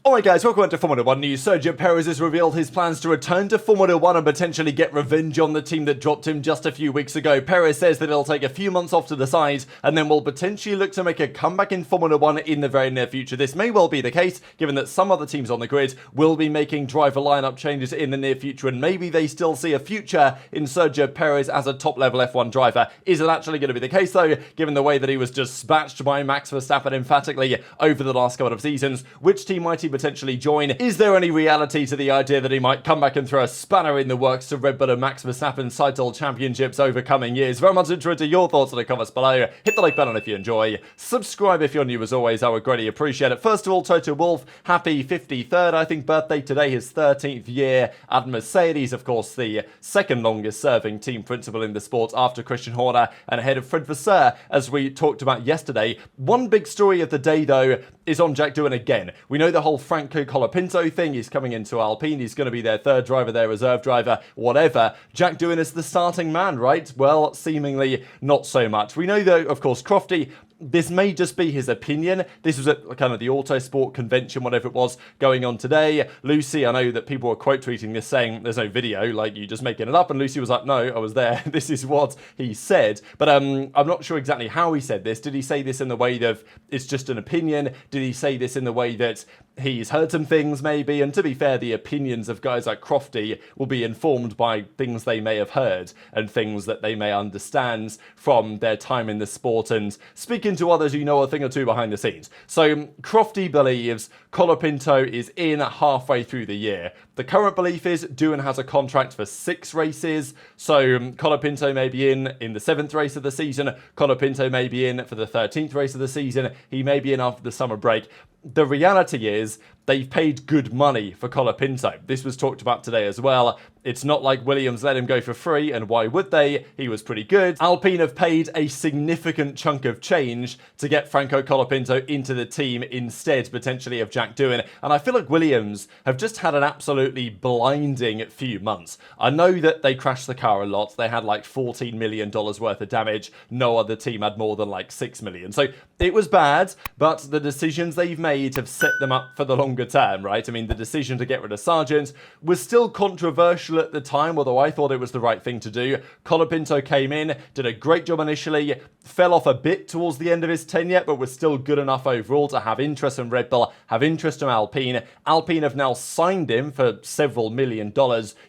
Alright guys, welcome to Formula 1 news. Sergio Perez has revealed his plans to return to Formula 1 and potentially get revenge on the team that dropped him just a few weeks ago. Perez says that he'll take a few months off to decide and then will potentially look to make a comeback in Formula 1 in the very near future. This may well be the case, given that some other teams on the grid will be making driver lineup changes in the near future, and maybe they still see a future in Sergio Perez as a top-level F1 driver. Is it actually going to be the case though, given the way that he was dispatched by Max Verstappen emphatically over the last couple of seasons? Which team might he potentially join? Is there any reality to the idea that he might come back and throw a spanner in the works to Red Bull and Max Verstappen's title championships over coming years? Very much interested in your thoughts in the comments below. Hit the like button if you enjoy. Subscribe if you're new as always. I would greatly appreciate it. First of all, Toto Wolff, happy 53rd, I think, birthday today, his 13th year at Mercedes. Of course, the second longest serving team principal in the sport after Christian Horner and ahead of Fred Vasseur, as we talked about yesterday. One big story of the day, though, is on Jack Doohan again. We know the whole Franco Colapinto thing. He's coming into Alpine. He's going to be their third driver, their reserve driver, whatever. Jack Doohan is the starting man, right? Well, seemingly not so much. We know, though, of course, Crofty, this may just be his opinion. This was at kind of the Autosport convention, whatever it was, going on today. Lucy, I know that people were quote tweeting this saying there's no video, like you just making it up. And Lucy was like, no, I was there. This is what he said. But I'm not sure exactly how he said this. Did he say this in the way that it's just an opinion? Did he say this in the way that he's heard some things maybe? And to be fair, the opinions of guys like Crofty will be informed by things they may have heard and things that they may understand from their time in the sport and speaking to others who know a thing or two behind the scenes. So Crofty believes Colapinto is in halfway through the year. The current belief is Doohan has a contract for 6 races, so Colapinto may be in the 7th race of the season, Colapinto may be in for the 13th race of the season, he may be in after the summer break. The reality is they've paid good money for Colapinto. This was talked about today as well. It's not like Williams let him go for free, and why would they? He was pretty good. Alpine have paid a significant chunk of change to get Franco Colapinto into the team instead, potentially, of Jack Doohan. And I feel like Williams have just had an absolutely blinding few months. I know that they crashed the car a lot. They had like $14 million worth of damage. No other team had more than like $6 million. So it was bad, but the decisions they've made have set them up for the longer term, right? I mean, the decision to get rid of Sargent was still controversial at the time, although I thought it was the right thing to do. Colapinto came in, did a great job initially, fell off a bit towards the end of his tenure, but was still good enough overall to have interest from Red Bull, have interest from Alpine. Alpine have now signed him for several $1 million,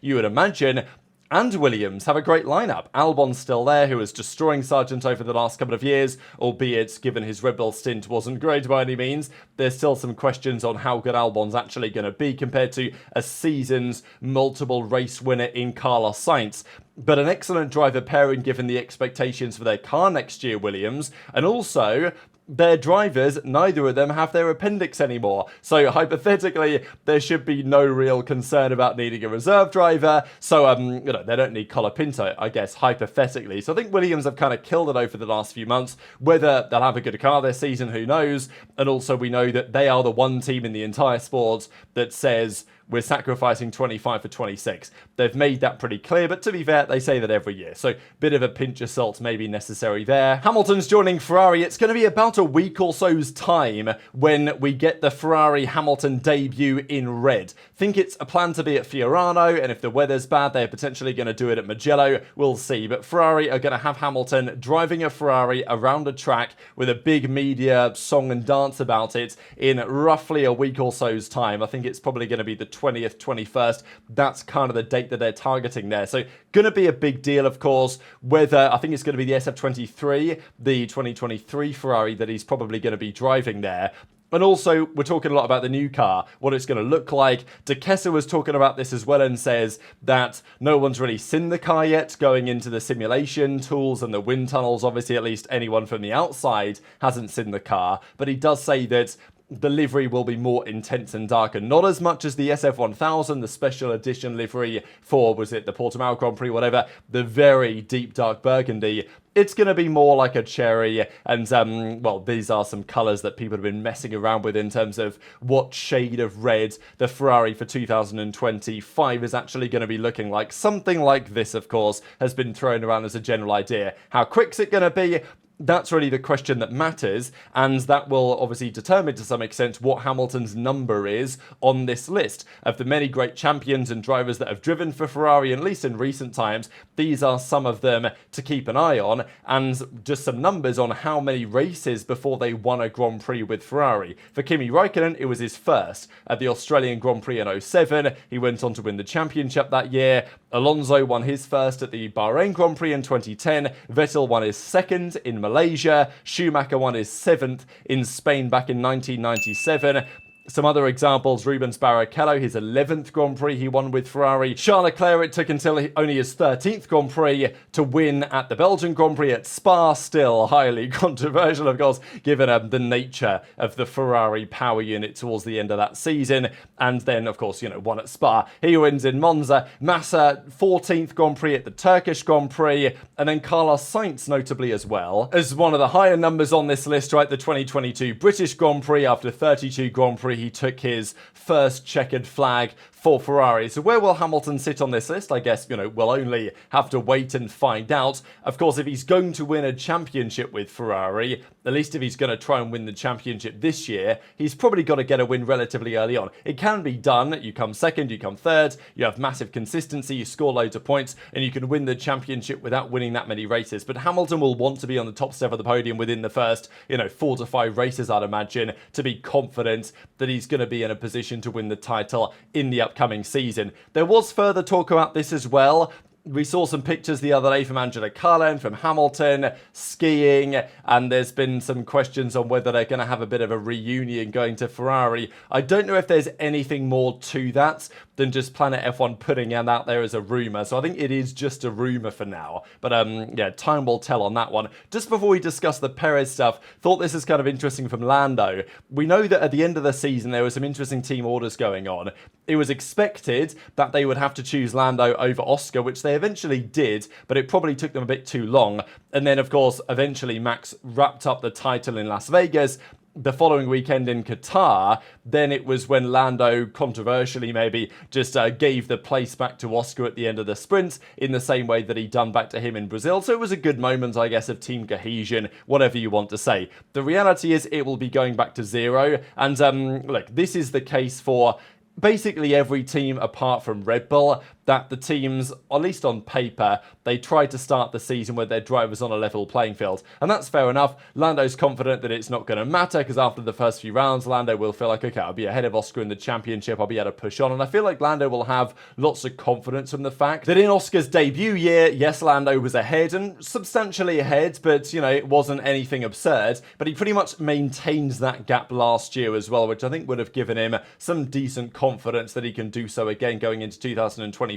you would imagine. And Williams have a great lineup. Albon's still there, who is destroying Sargent over the last couple of years, albeit given his Red Bull stint wasn't great by any means. There's still some questions on how good Albon's actually going to be compared to a season's multiple race winner in Carlos Sainz. But an excellent driver pairing given the expectations for their car next year, Williams. And also, their drivers, neither of them have their appendix anymore. So hypothetically, there should be no real concern about needing a reserve driver. So, they don't need Colapinto, I guess, hypothetically. So I think Williams have kind of killed it over the last few months. Whether they'll have a good car this season, who knows? And also we know that they are the one team in the entire sport that says we're sacrificing 25 for 26. They've made that pretty clear, but to be fair, they say that every year. So bit of a pinch of salt may be necessary there. Hamilton's joining Ferrari. It's going to be about a week or so's time when we get the Ferrari-Hamilton debut in red. Think it's a plan to be at Fiorano, and if the weather's bad, they're potentially going to do it at Mugello. We'll see. But Ferrari are going to have Hamilton driving a Ferrari around a track with a big media song and dance about it in roughly a week or so's time. I think it's probably going to be the 20th, 21st. That's kind of the date that they're targeting there. So going to be a big deal, of course, whether I think it's going to be the SF23, the 2023 Ferrari that he's probably going to be driving there. And also, we're talking a lot about the new car, what it's going to look like. De Kessel was talking about this as well and says that no one's really seen the car yet going into the simulation tools and the wind tunnels. Obviously, at least anyone from the outside hasn't seen the car. But he does say that the livery will be more intense and darker. Not as much as the SF1000, the special edition livery for, was it the Portimao Grand Prix, whatever, the very deep dark burgundy. It's going to be more like a cherry, and, well, these are some colours that people have been messing around with in terms of what shade of red the Ferrari for 2025 is actually going to be looking like. Something like this, of course, has been thrown around as a general idea. How quick's it going to be? That's really the question that matters, and that will obviously determine to some extent what Hamilton's number is on this list. Of the many great champions and drivers that have driven for Ferrari, at least in recent times, these are some of them to keep an eye on, and just some numbers on how many races before they won a Grand Prix with Ferrari. For Kimi Raikkonen, it was his first. At the Australian Grand Prix in 07, he went on to win the championship that year. Alonso won his first at the Bahrain Grand Prix in 2010. Vettel won his second in Malaysia. Schumacher won his 7th in Spain back in 1997. Some other examples, Rubens Barrichello, his 11th Grand Prix he won with Ferrari. Charles Leclerc, it took until only his 13th Grand Prix to win at the Belgian Grand Prix at Spa. Still highly controversial, of course, given the nature of the Ferrari power unit towards the end of that season. And then, of course, won at Spa. He wins in Monza. Massa, 14th Grand Prix at the Turkish Grand Prix. And then Carlos Sainz, notably as well, as one of the higher numbers on this list, right? The 2022 British Grand Prix. After 32 Grand Prix, he took his first checkered flag for Ferrari. So where will Hamilton sit on this list? I guess, we'll only have to wait and find out. Of course, if he's going to win a championship with Ferrari, at least if he's going to try and win the championship this year, he's probably got to get a win relatively early on. It can be done. You come second, you come third, you have massive consistency, you score loads of points, and you can win the championship without winning that many races. But Hamilton will want to be on the top step of the podium within the first, 4 to 5 races, I'd imagine, to be confident that he's going to be in a position to win the title in the upcoming season. There was further talk about this as well. We saw some pictures the other day from Angela Carlin, from Hamilton, skiing, and there's been some questions on whether they're going to have a bit of a reunion going to Ferrari. I don't know if there's anything more to that than just Planet F1 putting it out there as a rumour, so I think it is just a rumour for now. But yeah, time will tell on that one. Just before we discuss the Perez stuff, thought this is kind of interesting from Lando. We know that at the end of the season there were some interesting team orders going on. It was expected that they would have to choose Lando over Oscar, which they eventually did, but it probably took them a bit too long. And then, of course, eventually Max wrapped up the title in Las Vegas. The following weekend in Qatar, then it was when Lando, controversially maybe, just gave the place back to Oscar at the end of the sprint in the same way that he'd done back to him in Brazil. So it was a good moment, I guess, of team cohesion, whatever you want to say. The reality is it will be going back to zero. And look, this is the case for basically every team apart from Red Bull, that the teams, at least on paper, they try to start the season with their drivers on a level playing field. And that's fair enough. Lando's confident that it's not going to matter because after the first few rounds, Lando will feel like, okay, I'll be ahead of Oscar in the championship. I'll be able to push on. And I feel like Lando will have lots of confidence from the fact that in Oscar's debut year, yes, Lando was ahead and substantially ahead, but, it wasn't anything absurd. But he pretty much maintains that gap last year as well, which I think would have given him some decent confidence that he can do so again going into 2025.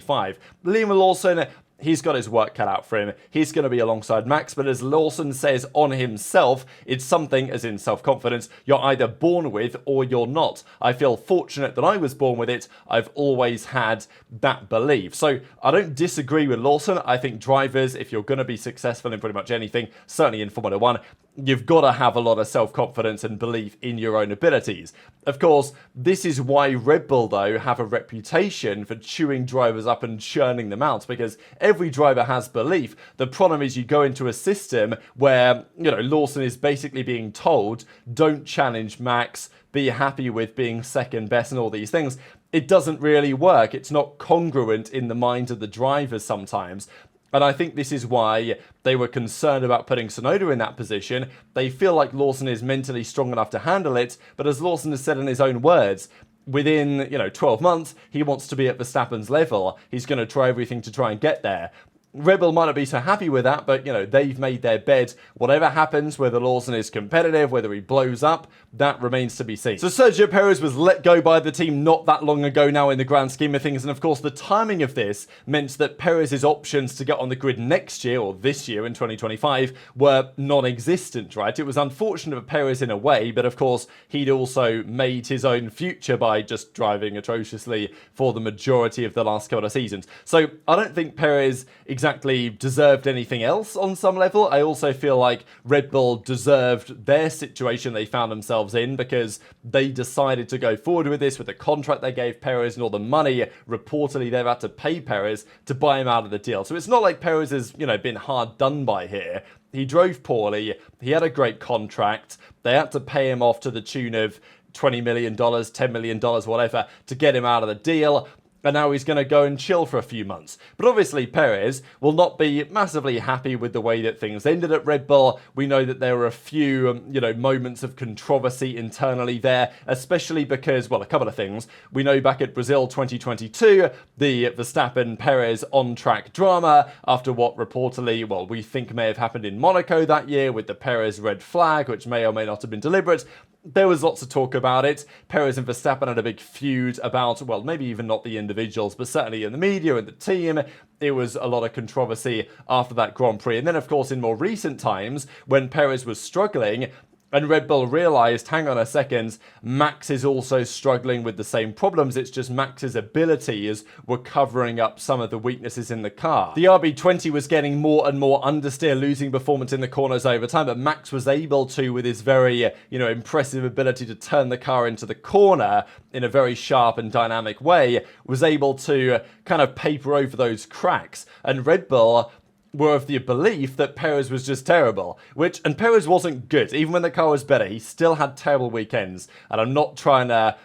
Liam Lawson, he's got his work cut out for him. He's going to be alongside Max, but as Lawson says on himself, it's something, as in self-confidence, you're either born with or you're not. I feel fortunate that I was born with it. I've always had that belief. So I don't disagree with Lawson. I think drivers, if you're going to be successful in pretty much anything, certainly in Formula 1, you've got to have a lot of self-confidence and belief in your own abilities. Of course, this is why Red Bull, though, have a reputation for chewing drivers up and churning them out, because every driver has belief. The problem is you go into a system where, Lawson is basically being told, don't challenge Max, be happy with being second best and all these things. It doesn't really work. It's not congruent in the minds of the drivers sometimes. And I think this is why they were concerned about putting Tsunoda in that position. They feel like Lawson is mentally strong enough to handle it, but as Lawson has said in his own words, within, 12 months, he wants to be at Verstappen's level. He's going to try everything to try and get there. Red Bull might not be so happy with that, but, they've made their bed. Whatever happens, whether Lawson is competitive, whether he blows up, that remains to be seen. So Sergio Perez was let go by the team not that long ago now in the grand scheme of things, and of course the timing of this meant that Perez's options to get on the grid next year, or this year in 2025, were non-existent, right? It was unfortunate for Perez in a way, but of course he'd also made his own future by just driving atrociously for the majority of the last couple of seasons. So I don't think Perez exactly exactly deserved anything else on some level. I also feel like Red Bull deserved their situation they found themselves in because they decided to go forward with this, with the contract they gave Perez and all the money reportedly they've had to pay Perez to buy him out of the deal. So it's not like Perez has, been hard done by here. He drove poorly. He had a great contract. They had to pay him off to the tune of $20 million, $10 million, whatever, to get him out of the deal. And now he's going to go and chill for a few months. But obviously Perez will not be massively happy with the way that things ended at Red Bull. We know that there were a few, moments of controversy internally there, especially because, well, a couple of things. We know back at Brazil 2022, the Verstappen-Perez on-track drama after what reportedly, well, we think may have happened in Monaco that year with the Perez red flag, which may or may not have been deliberate. There was lots of talk about it. Perez and Verstappen had a big feud about, well, maybe even not the individuals, but certainly in the media and the team. It was a lot of controversy after that Grand Prix. And then, of course, in more recent times, when Perez was struggling, and Red Bull realised, hang on a second, Max is also struggling with the same problems. It's just Max's abilities were covering up some of the weaknesses in the car. The RB20 was getting more and more understeer, losing performance in the corners over time, but Max was able to, with his very, impressive ability to turn the car into the corner in a very sharp and dynamic way, was able to kind of paper over those cracks. And Red Bull were of the belief that Perez was just terrible, and Perez wasn't good. Even when the car was better, he still had terrible weekends. And I'm not trying to,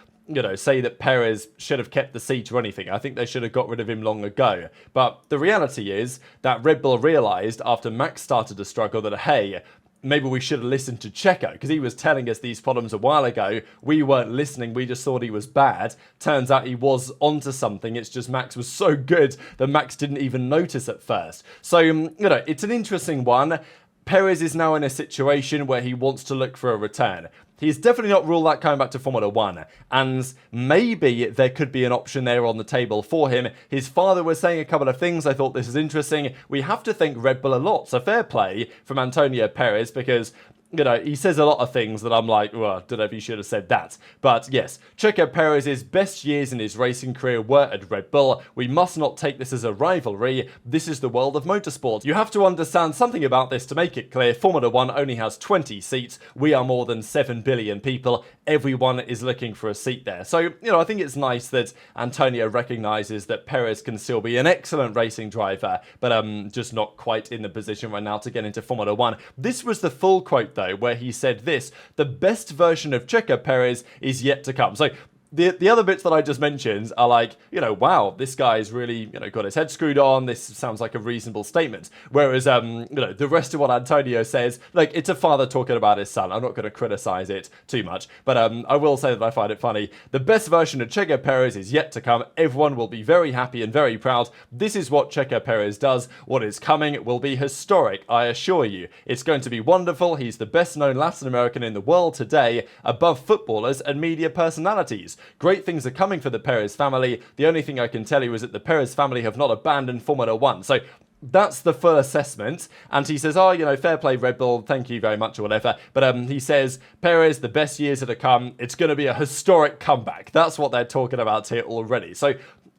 say that Perez should have kept the seat or anything. I think they should have got rid of him long ago. But the reality is that Red Bull realised after Max started to struggle that, hey, maybe we should have listened to Checo, because he was telling us these problems a while ago. We weren't listening. We just thought he was bad. Turns out he was onto something. It's just Max was so good that Max didn't even notice at first. So, it's an interesting one. Perez is now in a situation where he wants to look for a return. He's definitely not ruled out coming back to Formula 1, and maybe there could be an option there on the table for him. His father was saying a couple of things. I thought this is interesting. We have to thank Red Bull a lot, so fair play from Antonio Perez, because he says a lot of things that I'm like, well, I don't know if he should have said that. But yes, Checo Perez's best years in his racing career were at Red Bull. We must not take this as a rivalry. This is the world of motorsport. You have to understand something about this to make it clear. Formula 1 only has 20 seats. We are more than 7 billion people. Everyone is looking for a seat there. So, I think it's nice that Antonio recognises that Perez can still be an excellent racing driver, but just not quite in the position right now to get into Formula 1. This was the full quote, though, where he said this: the best version of Checo Perez is yet to come. So the other bits that I just mentioned are like, wow, this guy's really, got his head screwed on. This sounds like a reasonable statement. Whereas, the rest of what Antonio says, like, it's a father talking about his son. I'm not going to criticize it too much, but I will say that I find it funny. The best version of Checo Perez is yet to come. Everyone will be very happy and very proud. This is what Checo Perez does. What is coming will be historic, I assure you. It's going to be wonderful. He's the best known Latin American in the world today, above footballers and media personalities. Great things are coming for the Perez family. The only thing I can tell you is that the Perez family have not abandoned Formula 1. So that's the full assessment. And he says, fair play, Red Bull, thank you very much, or whatever. But he says, Perez, the best years are to come. It's going to be a historic comeback. That's what they're talking about here already. So,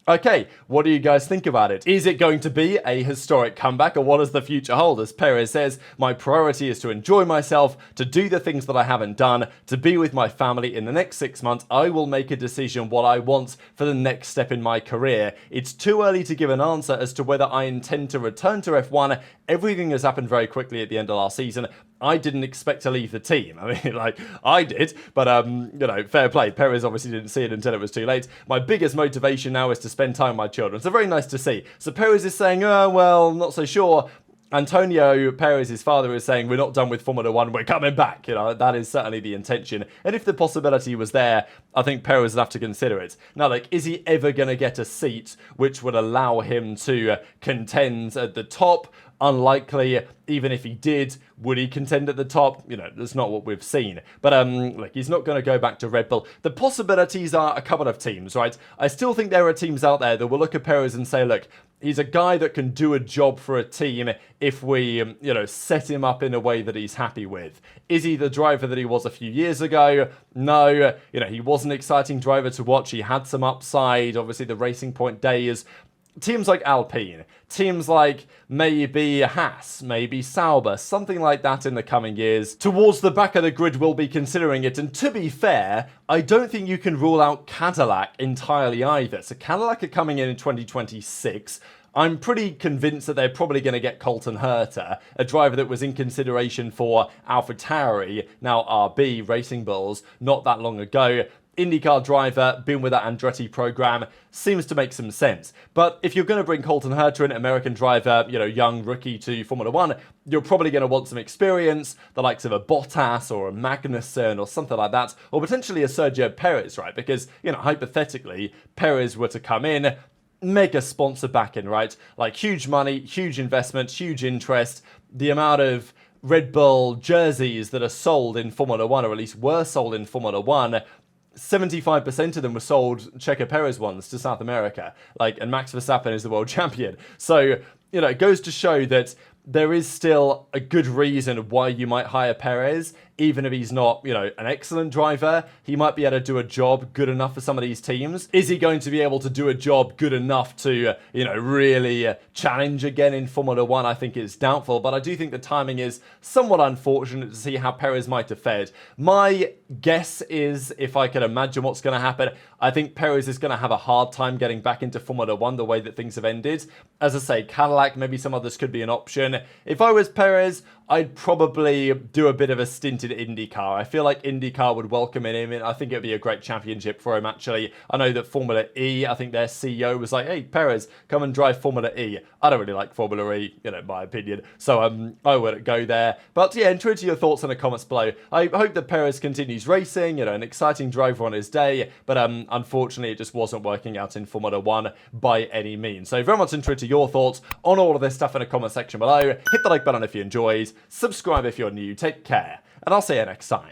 okay, what do you guys think about it? Is it going to be a historic comeback, or what does the future hold? As Perez says, my priority is to enjoy myself, to do the things that I haven't done, to be with my family. In the next 6 months, I will make a decision what I want for the next step in my career. It's too early to give an answer as to whether I intend to return to F1. Everything has happened very quickly at the end of last season. I didn't expect to leave the team. I mean, I did, but, fair play. Perez obviously didn't see it until it was too late. My biggest motivation now is to spend time with my children. So very nice to see. So Perez is saying, well, not so sure. Antonio Perez, his father, is saying, we're not done with Formula 1, we're coming back. That is certainly the intention. And if the possibility was there, I think Perez would have to consider it. Now, is he ever going to get a seat which would allow him to contend at the top? Unlikely. Even if he did, would he contend at the top? That's not what we've seen. But he's not going to go back to Red Bull. The possibilities are a couple of teams, right? I still think there are teams out there that will look at Perez and say, look, he's a guy that can do a job for a team if we, set him up in a way that he's happy with. Is he the driver that he was a few years ago? No. He was an exciting driver to watch. He had some upside. Obviously, the Racing Point days teams like Alpine, teams like maybe Haas, maybe Sauber, something like that in the coming years, towards the back of the grid will be considering it. And to be fair, I don't think you can rule out Cadillac entirely either. So Cadillac are coming in 2026. I'm pretty convinced that they're probably going to get Colton Herta, a driver that was in consideration for AlphaTauri, now RB Racing Bulls, not that long ago. IndyCar driver, been with that Andretti program, seems to make some sense. But if you're going to bring Colton Herta, an American driver, young rookie to Formula 1, you're probably going to want some experience, the likes of a Bottas or a Magnussen or something like that, or potentially a Sergio Perez, right? Because, hypothetically, Perez were to come in, mega sponsor backing, right? Like huge money, huge investment, huge interest. The amount of Red Bull jerseys that are sold in Formula 1, or at least were sold in Formula 1, 75% of them were sold Checo Perez ones to South America. And Max Verstappen is the world champion. So, it goes to show that there is still a good reason why you might hire Perez, even if he's not, an excellent driver. He might be able to do a job good enough for some of these teams. Is he going to be able to do a job good enough to, really challenge again in Formula 1? I think it's doubtful, but I do think the timing is somewhat unfortunate to see how Perez might have fared. My guess is, if I can imagine what's going to happen, I think Perez is going to have a hard time getting back into Formula 1 the way that things have ended. As I say, Cadillac, maybe some others could be an option. If I was Perez, I'd probably do a bit of a stint in IndyCar. I feel like IndyCar would welcome him in. I think it would be a great championship for him, actually. I know that Formula E, I think their CEO was like, hey, Perez, come and drive Formula E. I don't really like Formula E, my opinion. So I wouldn't go there. But yeah, enter into your thoughts in the comments below. I hope that Perez continues racing, an exciting driver on his day. But unfortunately, it just wasn't working out in Formula 1 by any means. So very much enter into your thoughts on all of this stuff in the comment section below. Hit the like button if you enjoyed. Subscribe if you're new. Take care. And I'll see you next time.